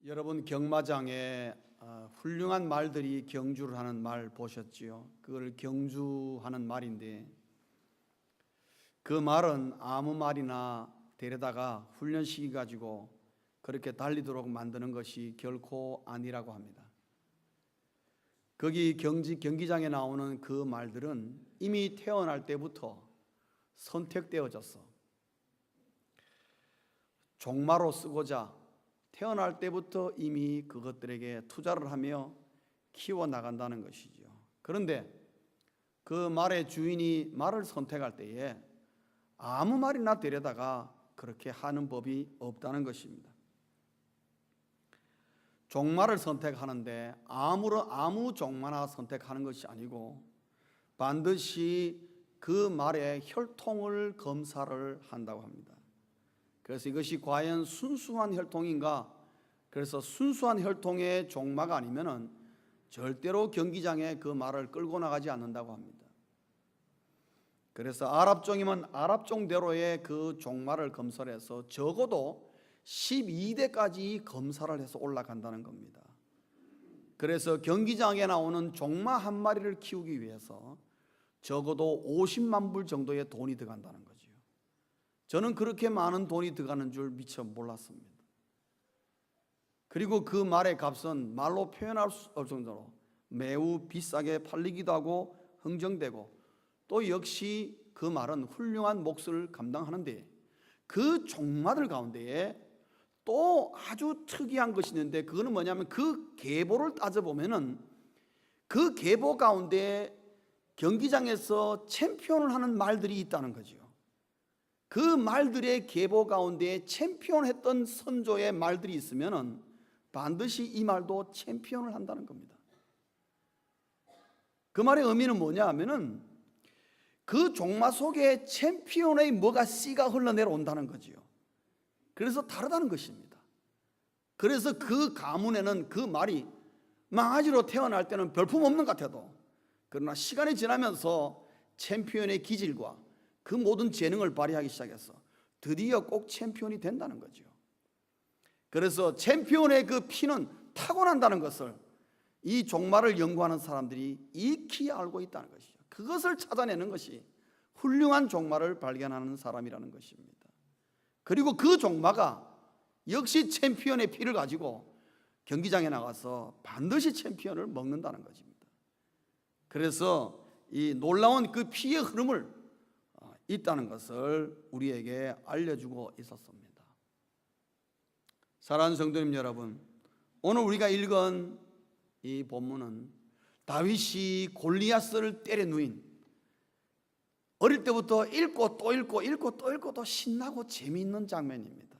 여러분 경마장에 훌륭한 말들이 경주를 하는 말 보셨지요? 그걸 경주하는 말인데 그 말은 아무 말이나 데려다가 훈련시켜 가지고 그렇게 달리도록 만드는 것이 결코 아니라고 합니다. 거기 경기장에 나오는 그 말들은 이미 태어날 때부터 선택되어졌어. 종마로 쓰고자 태어날 때부터 이미 그것들에게 투자를 하며 키워나간다는 것이죠. 그런데 그 말의 주인이 말을 선택할 때에 아무 말이나 데려다가 그렇게 하는 법이 없다는 것입니다. 종마를 선택하는데 아무 종마나 선택하는 것이 아니고 반드시 그 말의 혈통을 검사를 한다고 합니다. 그래서 이것이 과연 순수한 혈통인가? 그래서 순수한 혈통의 종마가 아니면은 절대로 경기장에 그 말을 끌고 나가지 않는다고 합니다. 그래서 아랍종이면 아랍종대로의 그 종마를 검사를 해서 적어도 12대까지 검사를 해서 올라간다는 겁니다. 그래서 경기장에 나오는 종마 한 마리를 키우기 위해서 적어도 50만 불 정도의 돈이 들어간다는 거죠. 저는 그렇게 많은 돈이 들어가는 줄 미처 몰랐습니다. 그리고 그 말의 값은 말로 표현할 수 없을 정도로 매우 비싸게 팔리기도 하고 흥정되고 또 역시 그 말은 훌륭한 몫을 감당하는데 그 종마들 가운데에 또 아주 특이한 것이 있는데 그거는 뭐냐면 그 계보를 따져보면은 그 계보 가운데 경기장에서 챔피언을 하는 말들이 있다는 거죠. 그 말들의 계보 가운데 챔피언했던 선조의 말들이 있으면은 반드시 이 말도 챔피언을 한다는 겁니다. 그 말의 의미는 뭐냐 하면은 그 종마 속에 챔피언의 뭐가 씨가 흘러내려온다는 거지요. 그래서 다르다는 것입니다. 그래서 그 가문에는 그 말이 망아지로 태어날 때는 별품 없는 것 같아도 그러나 시간이 지나면서 챔피언의 기질과 그 모든 재능을 발휘하기 시작해서 드디어 꼭 챔피언이 된다는 거죠. 그래서 챔피언의 그 피는 타고난다는 것을 이 종마를 연구하는 사람들이 익히 알고 있다는 것이죠. 그것을 찾아내는 것이 훌륭한 종마를 발견하는 사람이라는 것입니다. 그리고 그 종마가 역시 챔피언의 피를 가지고 경기장에 나가서 반드시 챔피언을 먹는다는 것입니다. 그래서 이 놀라운 그 피의 흐름을 있다는 것을 우리에게 알려주고 있었습니다. 사랑하는 성도님 여러분, 오늘 우리가 읽은 이 본문은 다윗이 골리앗을 때려 누인 어릴 때부터 읽고 또 읽고 읽고 또 읽고 또 신나고 재미있는 장면입니다.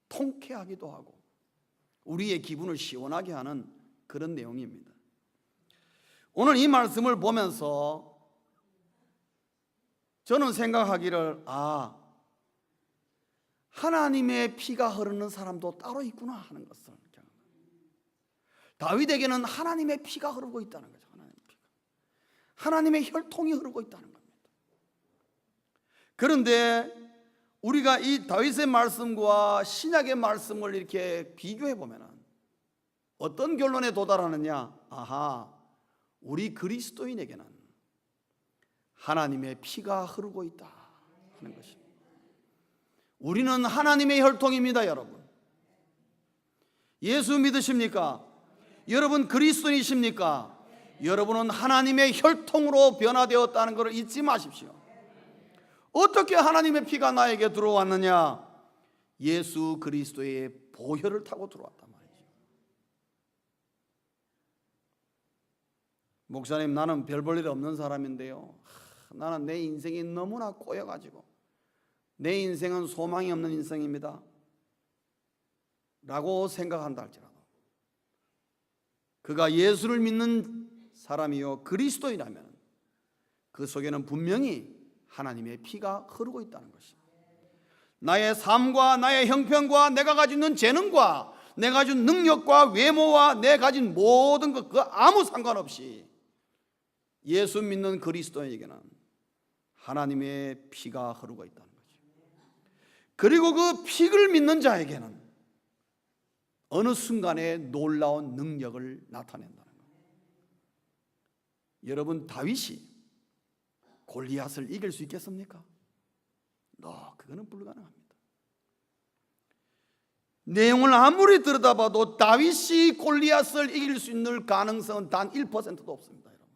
통쾌하기도 하고 우리의 기분을 시원하게 하는 그런 내용입니다. 오늘 이 말씀을 보면서 저는 생각하기를 하나님의 피가 흐르는 사람도 따로 있구나 하는 것을 다윗에게는 하나님의 피가 흐르고 있다는 거죠. 하나님의 혈통이 흐르고 있다는 겁니다. 그런데 우리가 이 다윗의 말씀과 신약의 말씀을 이렇게 비교해 보면은 어떤 결론에 도달하느냐? 우리 그리스도인에게는 하나님의 피가 흐르고 있다 하는 것입니다. 우리는 하나님의 혈통입니다, 여러분. 예수 믿으십니까? 여러분 그리스도인이십니까? 여러분은 하나님의 혈통으로 변화되었다는 것을 잊지 마십시오. 어떻게 하나님의 피가 나에게 들어왔느냐? 예수 그리스도의 보혈을 타고 들어왔단 말이죠. 목사님, 나는 별 볼 일 없는 사람인데요, 나는 내 인생이 너무나 꼬여가지고 내 인생은 소망이 없는 인생입니다 라고 생각한다 할지라도 그가 예수를 믿는 사람이요 그리스도이라면 그 속에는 분명히 하나님의 피가 흐르고 있다는 것입니다. 나의 삶과 나의 형편과 내가 가지고 있는 재능과 내가 가진 능력과 외모와 내가 가진 모든 것 그 아무 상관없이 예수 믿는 그리스도인에게는 하나님의 피가 흐르고 있다는 거죠. 그리고 그 피를 믿는 자에게는 어느 순간에 놀라운 능력을 나타낸다는 겁니다. 여러분, 다윗이 골리앗을 이길 수 있겠습니까? 그거는 불가능합니다. 내용을 아무리 들여다봐도 다윗이 골리앗을 이길 수 있는 가능성은 단 1%도 없습니다. 여러분,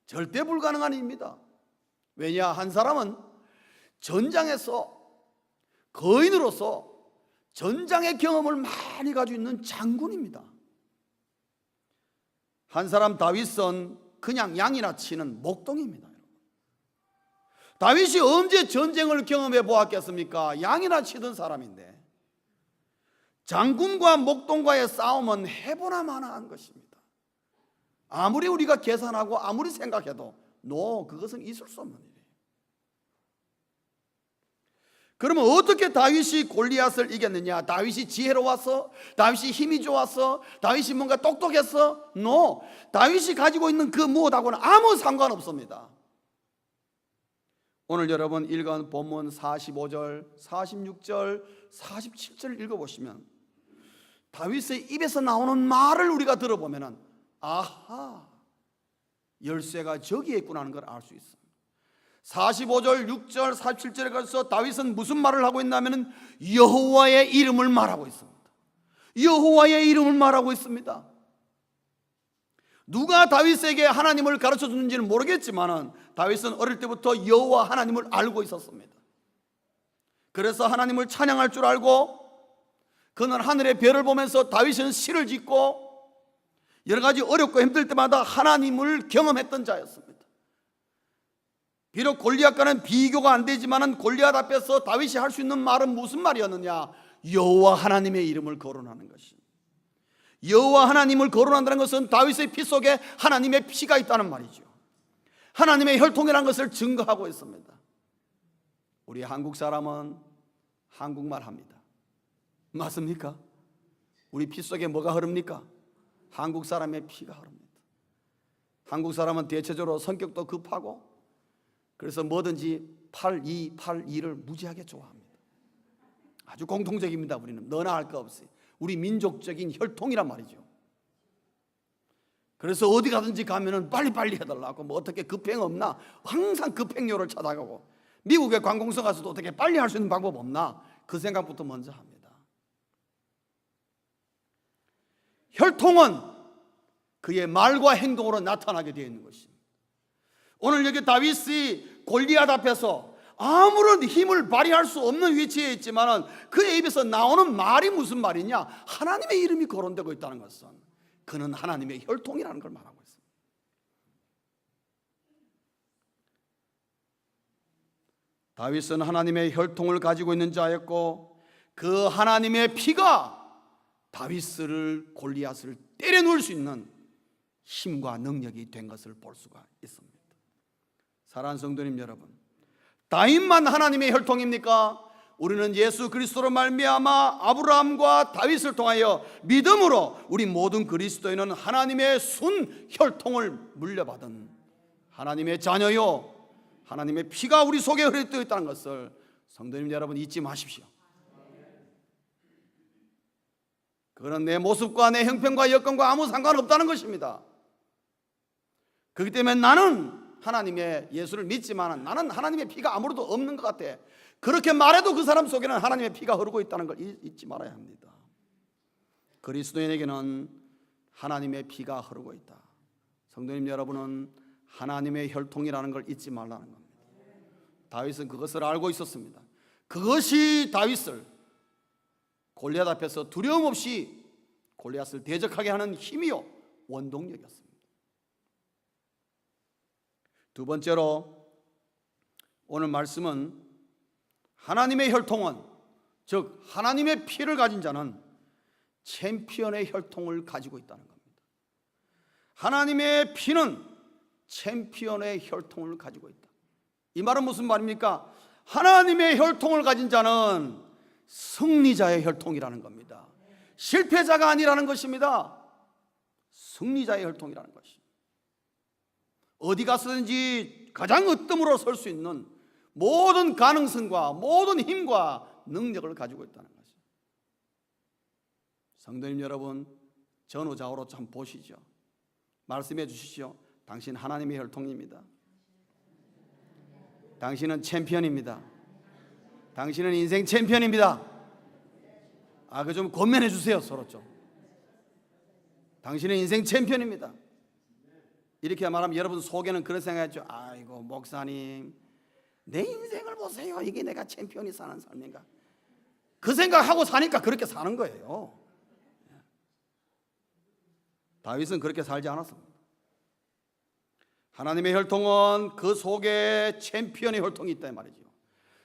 절대 불가능한 일입니다. 왜냐? 한 사람은 전장에서 거인으로서 전장의 경험을 많이 가지고 있는 장군입니다. 한 사람 다윗은 그냥 양이나 치는 목동입니다. 다윗이 언제 전쟁을 경험해 보았겠습니까? 양이나 치던 사람인데 장군과 목동과의 싸움은 해보나 마나한 것입니다. 아무리 우리가 계산하고 아무리 생각해도 그것은 있을 수 없는 일이에요. 그러면 어떻게 다윗이 골리앗을 이겼느냐? 다윗이 지혜로웠어? 다윗이 힘이 좋았어? 다윗이 뭔가 똑똑했어? 다윗이 가지고 있는 그 무엇하고는 아무 상관없습니다. 오늘 여러분 읽은 본문 45절, 46절, 47절을 읽어보시면 다윗의 입에서 나오는 말을 우리가 들어보면 아하, 열쇠가 저기에 있구나 하는 걸 알 수 있습니다. 45절, 6절, 47절에 가서 다윗은 무슨 말을 하고 있냐면 여호와의 이름을 말하고 있습니다. 여호와의 이름을 말하고 있습니다. 누가 다윗에게 하나님을 가르쳐 줬는지는 모르겠지만 다윗은 어릴 때부터 여호와 하나님을 알고 있었습니다. 그래서 하나님을 찬양할 줄 알고 그는 하늘의 별을 보면서 다윗은 시를 짓고 여러 가지 어렵고 힘들 때마다 하나님을 경험했던 자였습니다. 비록 골리앗과는 비교가 안 되지만 골리앗 앞에서 다윗이 할 수 있는 말은 무슨 말이었느냐? 여호와 하나님의 이름을 거론하는 것입니다. 여호와 하나님을 거론한다는 것은 다윗의 피 속에 하나님의 피가 있다는 말이죠. 하나님의 혈통이라는 것을 증거하고 있습니다. 우리 한국 사람은 한국말 합니다. 맞습니까? 우리 피 속에 뭐가 흐릅니까? 한국 사람의 피가 흐릅니다. 한국 사람은 대체적으로 성격도 급하고 그래서 뭐든지 82를 무지하게 좋아합니다. 아주 공통적입니다. 우리는 너나 할 거 없이 우리 민족적인 혈통이란 말이죠. 그래서 어디 가든지 가면은 빨리빨리 해달라고 뭐 어떻게 급행 없나 항상 급행료를 찾아가고 미국에 관공서 가서도 어떻게 빨리 할 수 있는 방법 없나 그 생각부터 먼저 합니다. 혈통은 그의 말과 행동으로 나타나게 되어 있는 것입니다. 오늘 여기 다윗이 골리앗 앞에서 아무런 힘을 발휘할 수 없는 위치에 있지만 그의 입에서 나오는 말이 무슨 말이냐? 하나님의 이름이 거론되고 있다는 것은 그는 하나님의 혈통이라는 걸 말하고 있습니다. 다윗은 하나님의 혈통을 가지고 있는 자였고 그 하나님의 피가 다윗을 골리앗을 때려 누울 수 있는 힘과 능력이 된 것을 볼 수가 있습니다. 사랑하는 성도님 여러분, 다윗만 하나님의 혈통입니까? 우리는 예수 그리스도로 말미암아 아브라함과 다윗을 통하여 믿음으로 우리 모든 그리스도인은 하나님의 순 혈통을 물려받은 하나님의 자녀요, 하나님의 피가 우리 속에 흐르고 있다는 것을 성도님 여러분 잊지 마십시오. 그건 내 모습과 내 형편과 여건과 아무 상관없다는 것입니다. 그렇기 때문에 나는 하나님의 예수를 믿지만 나는 하나님의 피가 아무것도 없는 것 같아, 그렇게 말해도 그 사람 속에는 하나님의 피가 흐르고 있다는 걸 잊지 말아야 합니다. 그리스도인에게는 하나님의 피가 흐르고 있다. 성도님 여러분은 하나님의 혈통이라는 걸 잊지 말라는 겁니다. 다윗은 그것을 알고 있었습니다. 그것이 다윗을 골리앗 앞에서 두려움 없이 골리앗을 대적하게 하는 힘이요 원동력이었습니다. 두 번째로 오늘 말씀은 하나님의 혈통은, 즉 하나님의 피를 가진 자는 챔피언의 혈통을 가지고 있다는 겁니다. 하나님의 피는 챔피언의 혈통을 가지고 있다. 이 말은 무슨 말입니까? 하나님의 혈통을 가진 자는 승리자의 혈통이라는 겁니다. 실패자가 아니라는 것입니다. 승리자의 혈통이라는 것입니다. 어디 가서든지 가장 으뜸으로 설 수 있는 모든 가능성과 모든 힘과 능력을 가지고 있다는 것입니다. 성도님 여러분, 전후좌우로 좀 보시죠. 말씀해 주시죠. 당신 하나님의 혈통입니다. 당신은 챔피언입니다. 당신은 인생 챔피언입니다. 그 좀 권면해 주세요, 서로 좀. 당신은 인생 챔피언입니다. 이렇게 말하면 여러분 속에는 그런 생각이죠. 아이고 목사님, 내 인생을 보세요. 이게 내가 챔피언이 사는 삶인가? 그 생각하고 사니까 그렇게 사는 거예요. 다윗은 그렇게 살지 않았습니다. 하나님의 혈통은 그 속에 챔피언의 혈통이 있다 말이죠.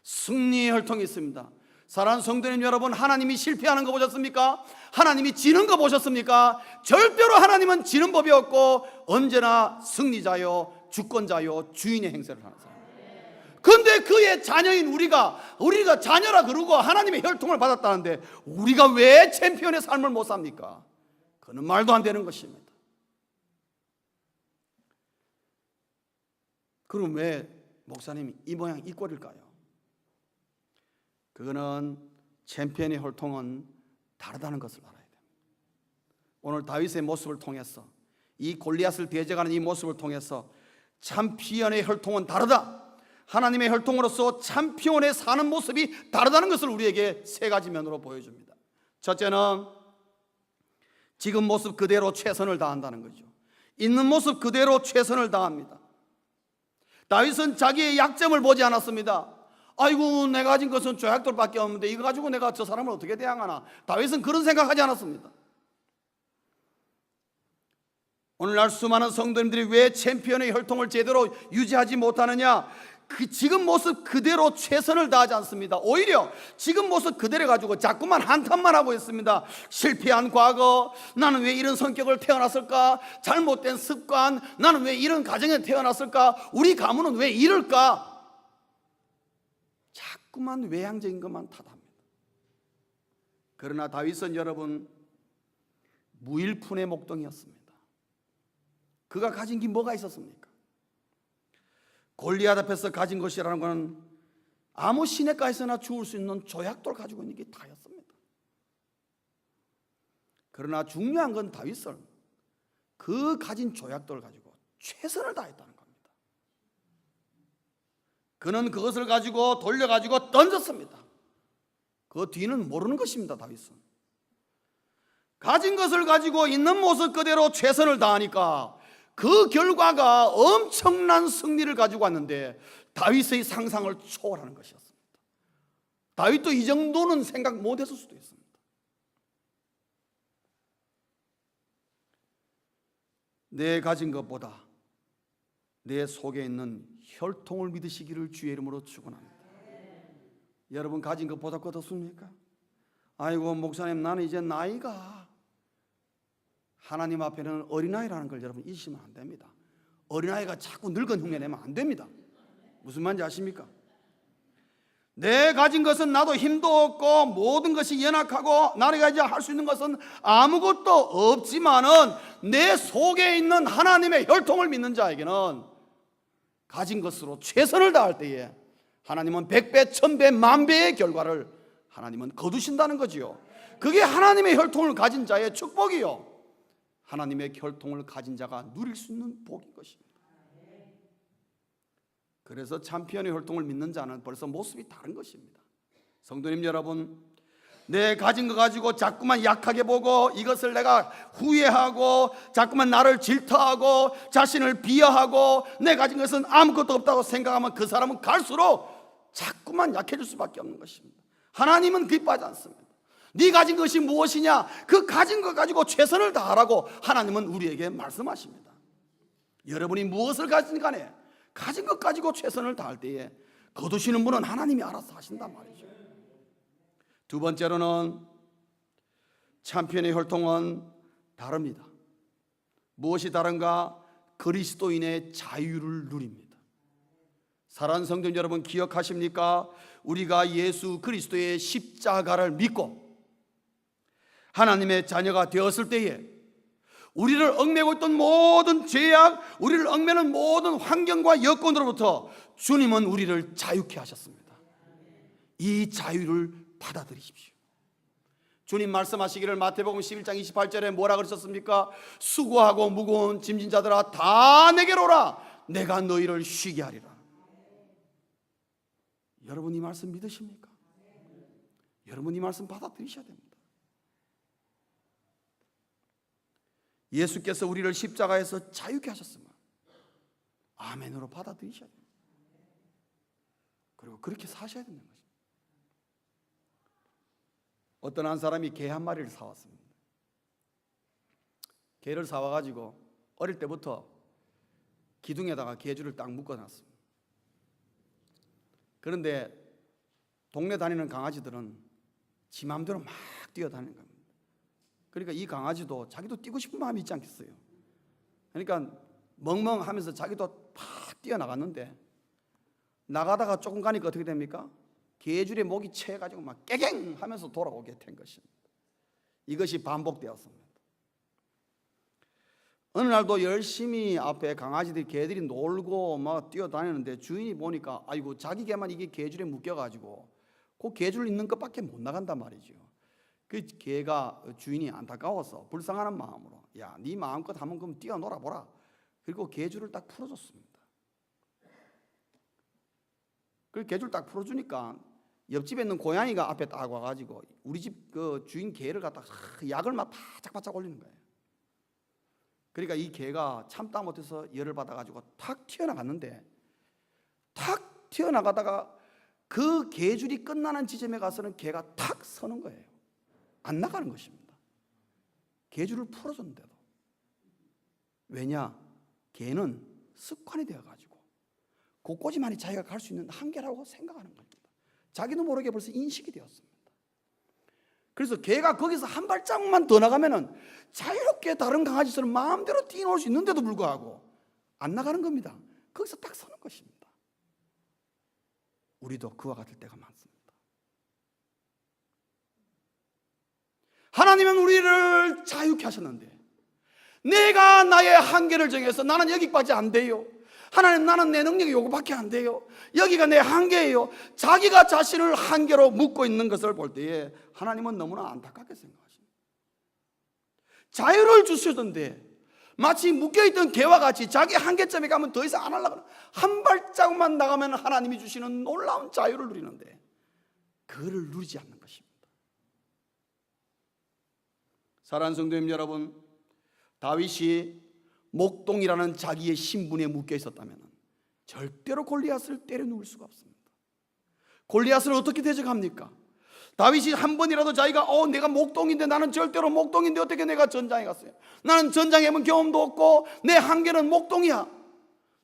승리의 혈통이 있습니다. 사랑하는 성도님 여러분, 하나님이 실패하는 거 보셨습니까? 하나님이 지는 거 보셨습니까? 절대로 하나님은 지는 법이 없고 언제나 승리자요, 주권자요, 주인의 행세를 하는 사람. 그런데 그의 자녀인 우리가 자녀라 그러고 하나님의 혈통을 받았다는데 우리가 왜 챔피언의 삶을 못 삽니까? 그는 말도 안 되는 것입니다. 그럼 왜 목사님이 이 모양 이 꼴일까요? 그거는 챔피언의 혈통은 다르다는 것을 알아야 됩니다. 오늘 다윗의 모습을 통해서, 이 골리앗을 대적하는 이 모습을 통해서 챔피언의 혈통은 다르다, 하나님의 혈통으로서 챔피언의 사는 모습이 다르다는 것을 우리에게 세 가지 면으로 보여줍니다. 첫째는 지금 모습 그대로 최선을 다한다는 거죠. 있는 모습 그대로 최선을 다합니다. 다윗은 자기의 약점을 보지 않았습니다. 아이고 내가 가진 것은 조약돌밖에 없는데 이거 가지고 내가 저 사람을 어떻게 대항하나. 다윗은 그런 생각하지 않았습니다. 오늘날 수많은 성도님들이 왜 챔피언의 혈통을 제대로 유지하지 못하느냐? 그 지금 모습 그대로 최선을 다하지 않습니다. 오히려 지금 모습 그대로 가지고 자꾸만 한탄만 하고 있습니다. 실패한 과거, 나는 왜 이런 성격을 태어났을까? 잘못된 습관, 나는 왜 이런 가정에 태어났을까? 우리 가문은 왜 이럴까? 자꾸만 외향적인 것만 탓합니다. 그러나 다윗은 여러분 무일푼의 목동이었습니다. 그가 가진 게 뭐가 있었습니까? 골리앗 앞에서 가진 것이라는 것은 아무 시냇가에서나 주울 수 있는 조약돌 가지고 있는 게 다였습니다. 그러나 중요한 건 다윗은 그 가진 조약돌 가지고 최선을 다했다는 겁니다. 그는 그것을 가지고 돌려가지고 던졌습니다. 그 뒤는 모르는 것입니다. 다윗은 가진 것을 가지고 있는 모습 그대로 최선을 다하니까 그 결과가 엄청난 승리를 가지고 왔는데 다윗의 상상을 초월하는 것이었습니다. 다윗도 이 정도는 생각 못했을 수도 있습니다. 내 가진 것보다 내 속에 있는 혈통을 믿으시기를 주의 이름으로 축원합니다. 여러분 가진 것보다 어떻습니까? 아이고 목사님 나는 이제 나이가, 하나님 앞에는 어린아이라는 걸 여러분 잊으시면 안 됩니다. 어린아이가 자꾸 늙은 흉내 내면 안 됩니다. 무슨 말인지 아십니까? 내 가진 것은 나도 힘도 없고 모든 것이 연약하고 나가 이제 할 수 있는 것은 아무것도 없지만은 내 속에 있는 하나님의 혈통을 믿는 자에게는 가진 것으로 최선을 다할 때에 하나님은 100배, 1000배, 만배의 결과를 하나님은 거두신다는 거지요. 그게 하나님의 혈통을 가진 자의 축복이요, 하나님의 혈통을 가진 자가 누릴 수 있는 복인 것입니다. 그래서 챔피언의 혈통을 믿는 자는 벌써 모습이 다른 것입니다. 성도님 여러분, 내 가진 거 가지고 자꾸만 약하게 보고 이것을 내가 후회하고 자꾸만 나를 질투하고 자신을 비하하고 내 가진 것은 아무것도 없다고 생각하면 그 사람은 갈수록 자꾸만 약해질 수밖에 없는 것입니다. 하나님은 기뻐하지 않습니다. 네 가진 것이 무엇이냐? 그 가진 것 가지고 최선을 다하라고 하나님은 우리에게 말씀하십니다. 여러분이 무엇을 가진 간에 가진 것 가지고 최선을 다할 때에 거두시는 분은 하나님이 알아서 하신단 말이죠. 두 번째로는 챔피언의 혈통은 다릅니다. 무엇이 다른가? 그리스도인의 자유를 누립니다. 사랑하는 성도 여러분, 기억하십니까? 우리가 예수 그리스도의 십자가를 믿고 하나님의 자녀가 되었을 때에 우리를 얽매고 있던 모든 죄악, 우리를 얽매는 모든 환경과 여건으로부터 주님은 우리를 자유케 하셨습니다. 이 자유를 받아들이십시오. 주님 말씀하시기를 마태복음 11장 28절에 뭐라 그러셨습니까? 수고하고 무거운 짐진 자들아 다 내게로 오라. 내가 너희를 쉬게 하리라. 여러분 이 말씀 믿으십니까? 여러분 이 말씀 받아들이셔야 됩니다. 예수께서 우리를 십자가에서 자유케 하셨으면 아멘으로 받아들이셔야 됩니다. 그리고 그렇게 사셔야 되는 거죠. 어떤 한 사람이 개 한 마리를 사왔습니다. 개를 사와가지고 어릴 때부터 기둥에다가 개줄을 딱 묶어놨습니다. 그런데 동네 다니는 강아지들은 지 마음대로 막 뛰어다니는 겁니다. 그러니까 이 강아지도 자기도 뛰고 싶은 마음이 있지 않겠어요? 그러니까 멍멍하면서 자기도 팍 뛰어나갔는데 나가다가 조금 가니까 어떻게 됩니까? 개줄에 목이 채가지고 막 깨갱 하면서 돌아오게 된 것입니다. 이것이 반복되었습니다. 어느 날도 열심히 앞에 강아지들이 개들이 놀고 막 뛰어다니는데 주인이 보니까 아이고 자기 개만 이게 개줄에 묶여가지고 그 개줄 있는 것밖에 못 나간단 말이죠. 그 개가 주인이 안타까워서 불쌍한 마음으로 야, 네 마음껏 한번 그럼 뛰어놀아 보라. 그리고 개줄을 딱 풀어줬습니다. 그 개줄 딱 풀어주니까 옆집에 있는 고양이가 앞에 딱 와가지고 우리 집 그 주인 개를 갖다 약을 막 바짝바짝 올리는 거예요. 그러니까 이 개가 참다 못해서 열을 받아가지고 탁 튀어나갔는데 탁 튀어나가다가 그 개줄이 끝나는 지점에 가서는 개가 탁 서는 거예요. 안 나가는 것입니다. 개줄을 풀어줬는데도. 왜냐? 개는 습관이 되어가지고 곳곳이만이 자기가 갈 수 있는 한계라고 생각하는 겁니다. 자기도 모르게 벌써 인식이 되었습니다. 그래서 개가 거기서 한 발짝만 더 나가면은 자유롭게 다른 강아지처럼 마음대로 뛰어놀 수 있는데도 불구하고 안 나가는 겁니다. 거기서 딱 서는 것입니다. 우리도 그와 같을 때가 많습니다. 하나님은 우리를 자유케 하셨는데 내가 나의 한계를 정해서 나는 여기까지 안 돼요. 하나님 나는 내 능력이 요거밖에 안 돼요. 여기가 내 한계예요. 자기가 자신을 한계로 묶고 있는 것을 볼 때에 하나님은 너무나 안타깝게 생각하십니다. 자유를 주시던데 마치 묶여있던 개와 같이 자기 한계점에 가면 더 이상 안 하려고 한 발자국만 나가면 하나님이 주시는 놀라운 자유를 누리는데 그를 누리지 않는 것입니다. 사랑하는 성도님 여러분, 다윗이 목동이라는 자기의 신분에 묶여 있었다면 절대로 골리앗을 때려 누울 수가 없습니다. 골리앗을 어떻게 대적합니까? 다윗이 한 번이라도 자기가 내가 목동인데 나는 절대로 목동인데 어떻게 내가 전장에 갔어요? 나는 전장에 해본 경험도 없고 내 한계는 목동이야.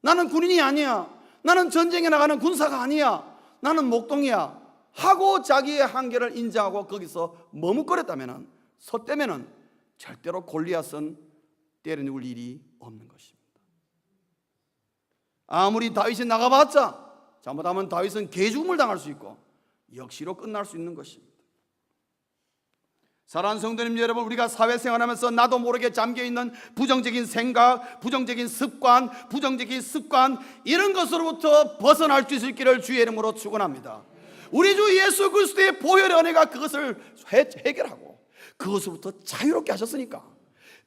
나는 군인이 아니야. 나는 전쟁에 나가는 군사가 아니야. 나는 목동이야 하고 자기의 한계를 인정하고 거기서 머뭇거렸다면 섰다면 절대로 골리앗은 때려누울 일이 없는 것입니다. 아무리 다윗이 나가봤자 잘못하면 다윗은 개죽음을 당할 수 있고 역시로 끝날 수 있는 것입니다. 사랑하는 성도님 여러분, 우리가 사회생활하면서 나도 모르게 잠겨있는 부정적인 생각, 부정적인 습관, 이런 것으로부터 벗어날 수 있기를 주의 이름으로 축원합니다. 우리 주 예수 그리스도의 보혈의 은혜가 그것을 해결하고 그것으로부터 자유롭게 하셨으니까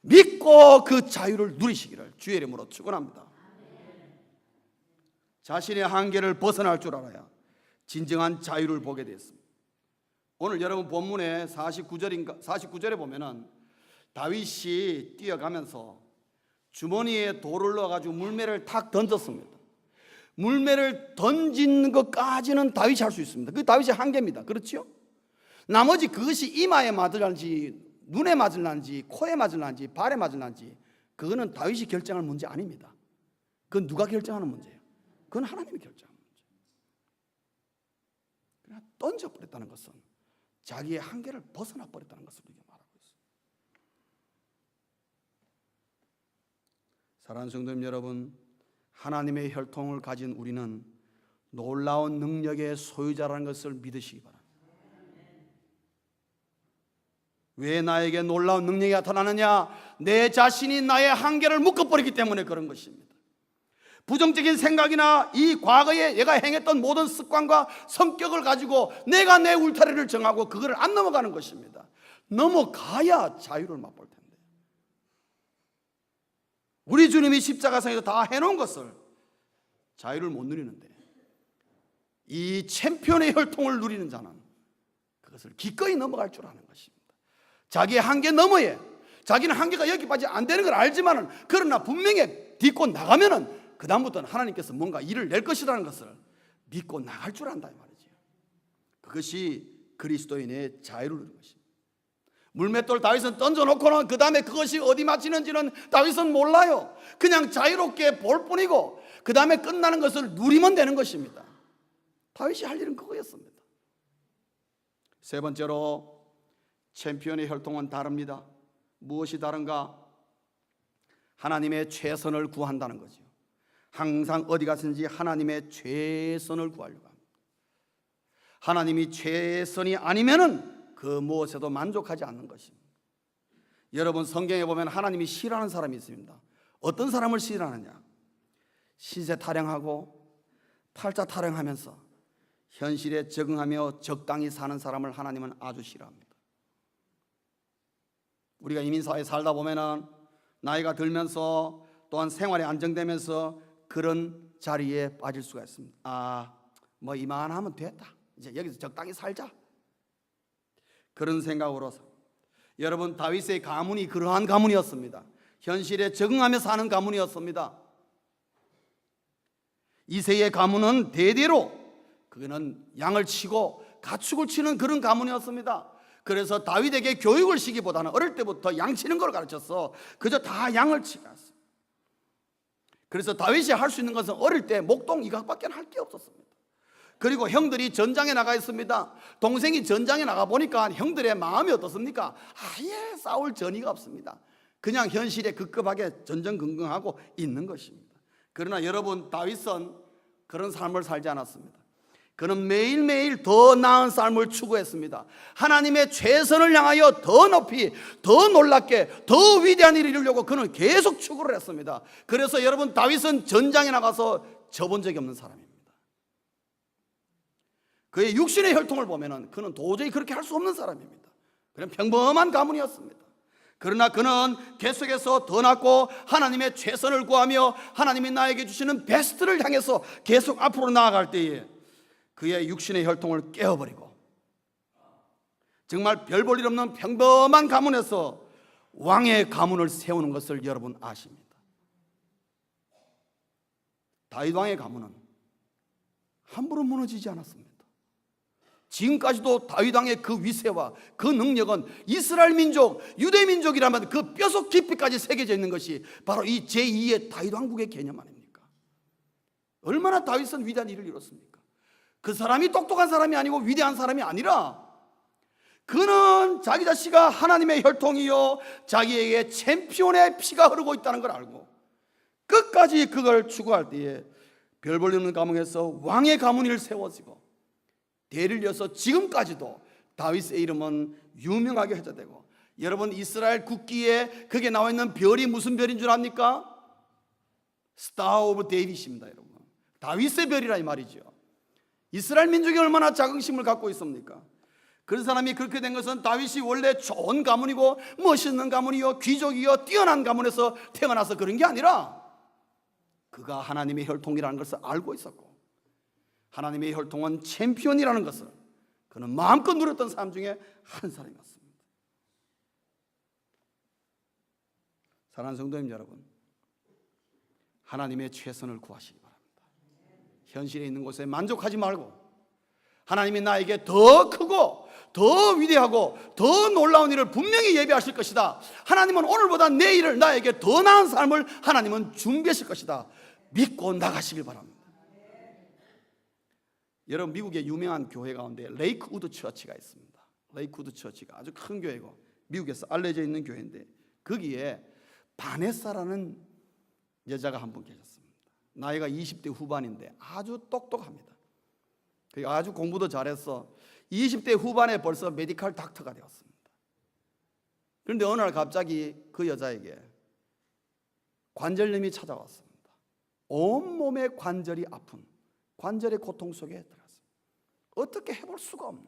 믿고 그 자유를 누리시기를 주의 이름으로 축원합니다. 자신의 한계를 벗어날 줄 알아야 진정한 자유를 보게 되었습니다. 오늘 여러분 본문에 49절에 보면은 다윗이 뛰어가면서 주머니에 돌을 넣어가지고 물매를 탁 던졌습니다. 물매를 던진 것까지는 다윗이 할 수 있습니다. 그게 다윗의 한계입니다. 그렇죠? 나머지 그것이 이마에 맞을런지 눈에 맞을런지 코에 맞을런지 발에 맞을런지 그거는 다윗이 결정할 문제 아닙니다. 그건 누가 결정하는 문제예요? 그건 하나님이 결정하는 문제예요. 그냥 던져버렸다는 것은 자기의 한계를 벗어나 버렸다는 것을 우리가 말하고 있습니다. 사랑하는 성도님 여러분, 하나님의 혈통을 가진 우리는 놀라운 능력의 소유자라는 것을 믿으시기 바랍니다. 왜 나에게 놀라운 능력이 나타나느냐? 내 자신이 나의 한계를 묶어버리기 때문에 그런 것입니다. 부정적인 생각이나 이 과거에 내가 행했던 모든 습관과 성격을 가지고 내가 내 울타리를 정하고 그걸 안 넘어가는 것입니다. 넘어가야 자유를 맛볼 텐데, 우리 주님이 십자가상에서 다 해놓은 것을 자유를 못 누리는데, 이 챔피언의 혈통을 누리는 자는 그것을 기꺼이 넘어갈 줄 아는 것입니다. 자기의 한계 너머에, 자기는 한계가 여기까지 안 되는 걸 알지만은, 그러나 분명히 딛고 나가면은 그 다음부터는 하나님께서 뭔가 일을 낼 것이라는 것을 믿고 나갈 줄 안다 이 말이죠. 그것이 그리스도인의 자유를 누리는 것입니다. 물맷돌 다윗은 던져놓고는 그 다음에 그것이 어디 맞히는지는 다윗은 몰라요. 그냥 자유롭게 볼 뿐이고 그 다음에 끝나는 것을 누리면 되는 것입니다. 다윗이 할 일은 그거였습니다. 세 번째로, 챔피언의 혈통은 다릅니다. 무엇이 다른가? 하나님의 최선을 구한다는 거죠. 항상 어디 가든지 하나님의 최선을 구하려고 합니다. 하나님이 최선이 아니면은 그 무엇에도 만족하지 않는 것입니다. 여러분, 성경에 보면 하나님이 싫어하는 사람이 있습니다. 어떤 사람을 싫어하느냐? 시세 타령하고 팔자 타령하면서 현실에 적응하며 적당히 사는 사람을 하나님은 아주 싫어합니다. 우리가 이민사회에 살다 보면은 나이가 들면서 또한 생활이 안정되면서 그런 자리에 빠질 수가 있습니다. 뭐 이만하면 됐다, 이제 여기서 적당히 살자, 그런 생각으로서, 여러분, 다윗의 가문이 그러한 가문이었습니다. 현실에 적응하며 사는 가문이었습니다. 이새의 가문은 대대로 그는 양을 치고 가축을 치는 그런 가문이었습니다. 그래서 다윗에게 교육을 시키기보다는 어릴 때부터 양 치는 걸 가르쳤어. 그저 다 양을 치갔어. 그래서 다윗이 할 수 있는 것은 어릴 때 목동 이각밖에 할 게 없었습니다. 그리고 형들이 전장에 나가 있습니다. 동생이 전장에 나가 보니까 형들의 마음이 어떻습니까? 아예 싸울 전의가 없습니다. 그냥 현실에 급급하게 전전긍긍하고 있는 것입니다. 그러나 여러분, 다윗은 그런 삶을 살지 않았습니다. 그는 매일매일 더 나은 삶을 추구했습니다. 하나님의 최선을 향하여 더 높이, 더 놀랍게, 더 위대한 일을 이루려고 그는 계속 추구를 했습니다. 그래서 여러분, 다윗은 전장에 나가서 져본 적이 없는 사람입니다. 그의 육신의 혈통을 보면은 그는 도저히 그렇게 할 수 없는 사람입니다. 그는 평범한 가문이었습니다. 그러나 그는 계속해서 더 낫고 하나님의 최선을 구하며 하나님이 나에게 주시는 베스트를 향해서 계속 앞으로 나아갈 때에 그의 육신의 혈통을 깨어버리고 정말 별 볼 일 없는 평범한 가문에서 왕의 가문을 세우는 것을 여러분 아십니다. 다윗 왕의 가문은 함부로 무너지지 않았습니다. 지금까지도 다윗 왕의 그 위세와 그 능력은 이스라엘 민족, 유대 민족이라면 그 뼛속 깊이까지 새겨져 있는 것이 바로 이 제2의 다윗 왕국의 개념 아닙니까? 얼마나 다윗은 위대한 일을 이뤘습니까? 그 사람이 똑똑한 사람이 아니고 위대한 사람이 아니라 그는 자기 자신가 하나님의 혈통이요 자기에게 챔피언의 피가 흐르고 있다는 걸 알고 끝까지 그걸 추구할 때에 별 볼 일 없는 가문에서 왕의 가문이 세워지고 대를 이어서 지금까지도 다윗의 이름은 유명하게 회자되고, 여러분, 이스라엘 국기에 그게 나와 있는 별이 무슨 별인 줄 압니까? 스타 오브 데이빗입니다. 여러분, 다윗의 별이라 이 말이죠. 이스라엘 민족이 얼마나 자긍심을 갖고 있습니까? 그런 사람이 그렇게 된 것은 다윗이 원래 좋은 가문이고 멋있는 가문이요 귀족이요 뛰어난 가문에서 태어나서 그런 게 아니라 그가 하나님의 혈통이라는 것을 알고 있었고, 하나님의 혈통은 챔피언이라는 것을 그는 마음껏 누렸던 사람 중에 한 사람이었습니다. 사랑하는 성도님 여러분, 하나님의 최선을 구하시기 바랍니다. 현실에 있는 곳에 만족하지 말고 하나님이 나에게 더 크고 더 위대하고 더 놀라운 일을 분명히 예비하실 것이다. 하나님은 오늘보다 내일을 나에게 더 나은 삶을 하나님은 준비하실 것이다. 믿고 나가시길 바랍니다. 여러분, 미국의 유명한 교회 가운데 레이크우드 처치가 있습니다. 레이크우드 처치가 아주 큰 교회고 미국에서 알려져 있는 교회인데 거기에 바네사라는 여자가 한 분 계셨습니다. 나이가 20대 후반인데 아주 똑똑합니다. 아주 공부도 잘해서 20대 후반에 벌써 메디컬 닥터가 되었습니다. 그런데 어느 날 갑자기 그 여자에게 관절염이 찾아왔습니다. 온몸의 관절이 아픈 관절의 고통 속에 들어갔습니다. 어떻게 해볼 수가 없는.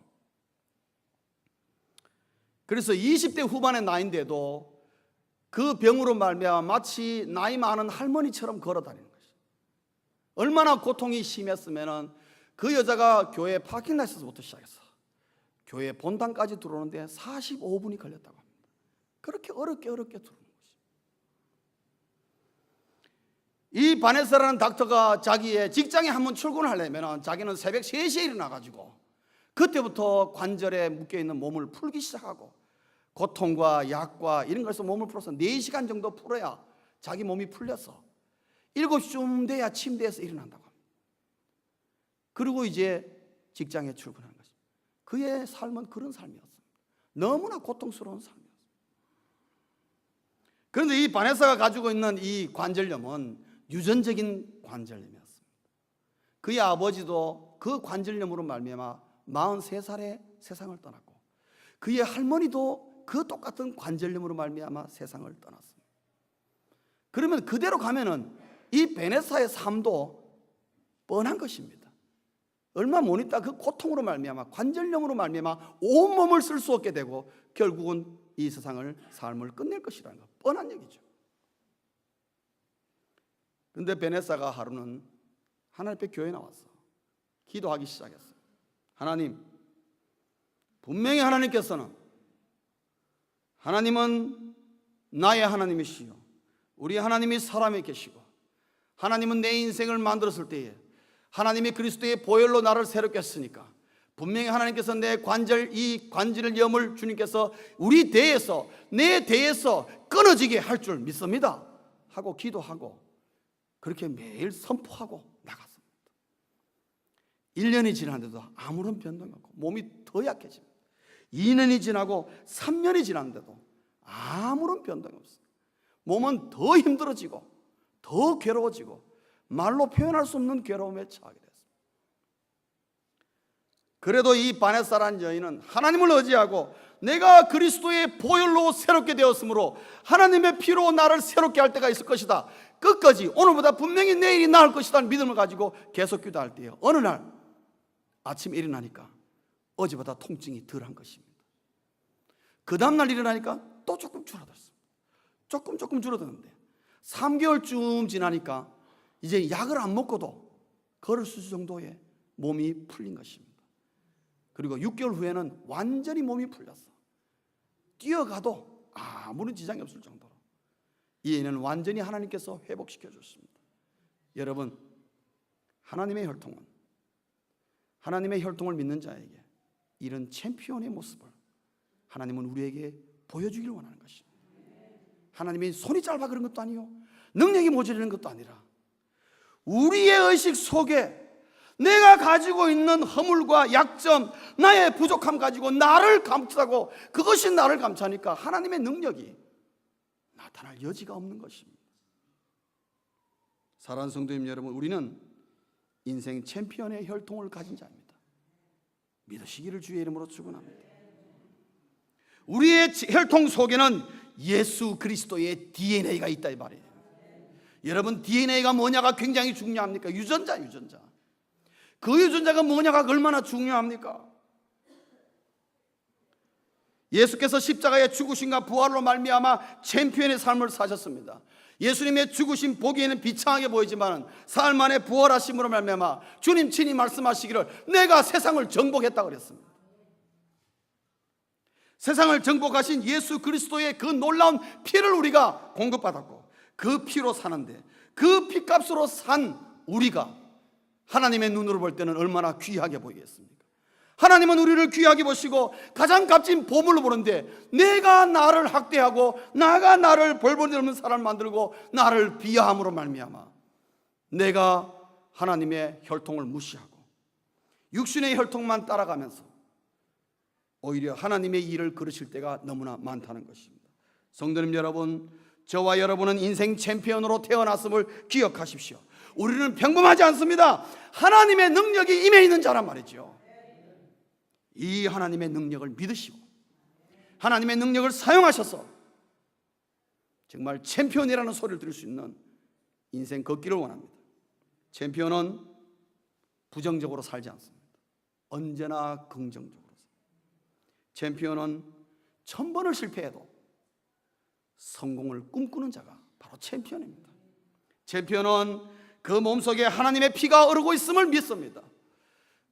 그래서 20대 후반의 나이인데도 그 병으로 말미암아 마치 나이 많은 할머니처럼 걸어다니는 것이죠. 얼마나 고통이 심했으면 그 여자가 교회 파킹라이트부터 시작해서 교회 본당까지 들어오는데 45분이 걸렸다고 합니다. 그렇게 어렵게 들어오는 것이죠. 이 바네사라는 닥터가 자기의 직장에 한번 출근을 하려면 자기는 새벽 3시에 일어나가지고 그때부터 관절에 묶여있는 몸을 풀기 시작하고 고통과 약과 이런 것에서 몸을 풀어서 4시간 정도 풀어야 자기 몸이 풀려서 7시쯤 돼야 침대에서 일어난다고 합니다. 그리고 이제 직장에 출근하는 것입니다. 그의 삶은 그런 삶이었습니다. 너무나 고통스러운 삶이었습니다. 그런데 이 바네사가 가지고 있는 이 관절염은 유전적인 관절염이었습니다. 그의 아버지도 그 관절염으로 말미암아 43살에 세상을 떠났고 그의 할머니도 그 똑같은 관절염으로 말미암아 세상을 떠났습니다. 그러면 그대로 가면은 이 베네사의 삶도 뻔한 것입니다. 얼마 못 있다 그 고통으로 말미암아 관절염으로 말미암아 온몸을 쓸 수 없게 되고 결국은 이 세상을 삶을 끝낼 것이라는 것 뻔한 얘기죠. 그런데 베네사가 하루는 하나님 앞에 교회에 나왔어. 기도하기 시작했어. 하나님, 분명히 하나님은 나의 하나님이시요 우리 하나님이 살아에 계시고 하나님은 내 인생을 만들었을 때에 하나님이 그리스도의 보혈로 나를 새롭게 했으니까 분명히 하나님께서 이 관절염을 주님께서 우리 대에서 내 대에서 끊어지게 할 줄 믿습니다 하고 기도하고 그렇게 매일 선포하고 나갔습니다. 1년이 지났는데도 아무런 변동이 없고 몸이 더 약해집니다. 2년이 지나고 3년이 지났는데도 아무런 변동이 없어요. 몸은 더 힘들어지고 더 괴로워지고 말로 표현할 수 없는 괴로움에 처하게 됐습니다. 그래도 이 바네사라는 여인은 하나님을 의지하고 내가 그리스도의 보혈로 새롭게 되었으므로 하나님의 피로 나를 새롭게 할 때가 있을 것이다. 끝까지 오늘보다 분명히 내일이 나을 것이라는 믿음을 가지고 계속 기도할 때요, 어느 날 아침에 일어나니까 어제보다 통증이 덜한 것입니다. 그 다음날 일어나니까 또 조금 줄어들었습니다. 조금 줄어드는데 3개월쯤 지나니까 이제 약을 안 먹고도 걸을 수 있을 정도의 몸이 풀린 것입니다. 그리고 6개월 후에는 완전히 몸이 풀렸어. 뛰어가도 아무런 지장이 없을 정도로 이 애는 완전히 하나님께서 회복시켜 줬습니다. 여러분, 하나님의 혈통을 믿는 자에게 이런 챔피언의 모습을 하나님은 우리에게 보여주기를 원하는 것입니다. 하나님이 손이 짧아 그런 것도 아니요 능력이 모자라는 것도 아니라 우리의 의식 속에 내가 가지고 있는 허물과 약점, 나의 부족함 가지고 나를 감추고 그것이 나를 감추니까 하나님의 능력이 나타날 여지가 없는 것입니다. 사랑하는 성도님 여러분, 우리는 인생 챔피언의 혈통을 가진 자입니다. 믿으시기를 주의 이름으로 축원합니다. 우리의 혈통 속에는 예수 그리스도의 DNA가 있다 이 말이에요. 여러분, DNA가 뭐냐가 굉장히 중요합니까? 유전자. 그 유전자가 뭐냐가 얼마나 중요합니까? 예수께서 십자가의 죽으심과 부활로 말미암아 챔피언의 삶을 사셨습니다. 예수님의 죽으심 보기에는 비참하게 보이지만 사흘 만에 부활하심으로 말미암아 주님 친히 말씀하시기를 내가 세상을 정복했다고 그랬습니다. 세상을 정복하신 예수 그리스도의 그 놀라운 피를 우리가 공급받았고 그 피로 사는데 그 피값으로 산 우리가 하나님의 눈으로 볼 때는 얼마나 귀하게 보이겠습니까? 하나님은 우리를 귀하게 보시고 가장 값진 보물로 보는데 내가 나를 학대하고 나가 나를 벌벌이 없는 사람을 만들고 나를 비하함으로 말미암아 내가 하나님의 혈통을 무시하고 육신의 혈통만 따라가면서 오히려 하나님의 일을 그르칠 때가 너무나 많다는 것입니다. 성도님 여러분, 저와 여러분은 인생 챔피언으로 태어났음을 기억하십시오. 우리는 평범하지 않습니다. 하나님의 능력이 임해 있는 자란 말이죠. 이 하나님의 능력을 믿으시고 하나님의 능력을 사용하셔서 정말 챔피언이라는 소리를 들을 수 있는 인생 걷기를 원합니다. 챔피언은 부정적으로 살지 않습니다. 언제나 긍정적으로. 챔피언은 1000번을 실패해도 성공을 꿈꾸는 자가 바로 챔피언입니다. 챔피언은 그 몸속에 하나님의 피가 흐르고 있음을 믿습니다.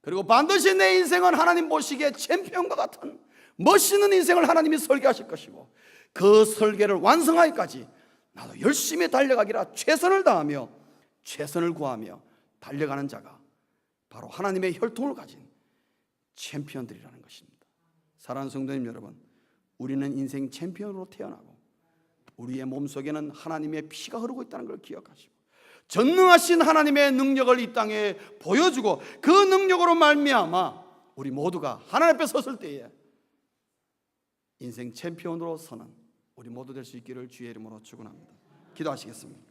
그리고 반드시 내 인생은 하나님 보시기에 챔피언과 같은 멋있는 인생을 하나님이 설계하실 것이고, 그 설계를 완성하기까지 나도 열심히 달려가기라 최선을 다하며 최선을 구하며 달려가는 자가 바로 하나님의 혈통을 가진 챔피언들이라는 것입니다. 사랑하는 성도님 여러분, 우리는 인생 챔피언으로 태어나고 우리의 몸속에는 하나님의 피가 흐르고 있다는 걸 기억하시고, 전능하신 하나님의 능력을 이 땅에 보여주고 그 능력으로 말미암아 우리 모두가 하나님 앞에 섰을 때에 인생 챔피언으로 서는 우리 모두 될 수 있기를 주의 이름으로 축원합니다. 기도하시겠습니다.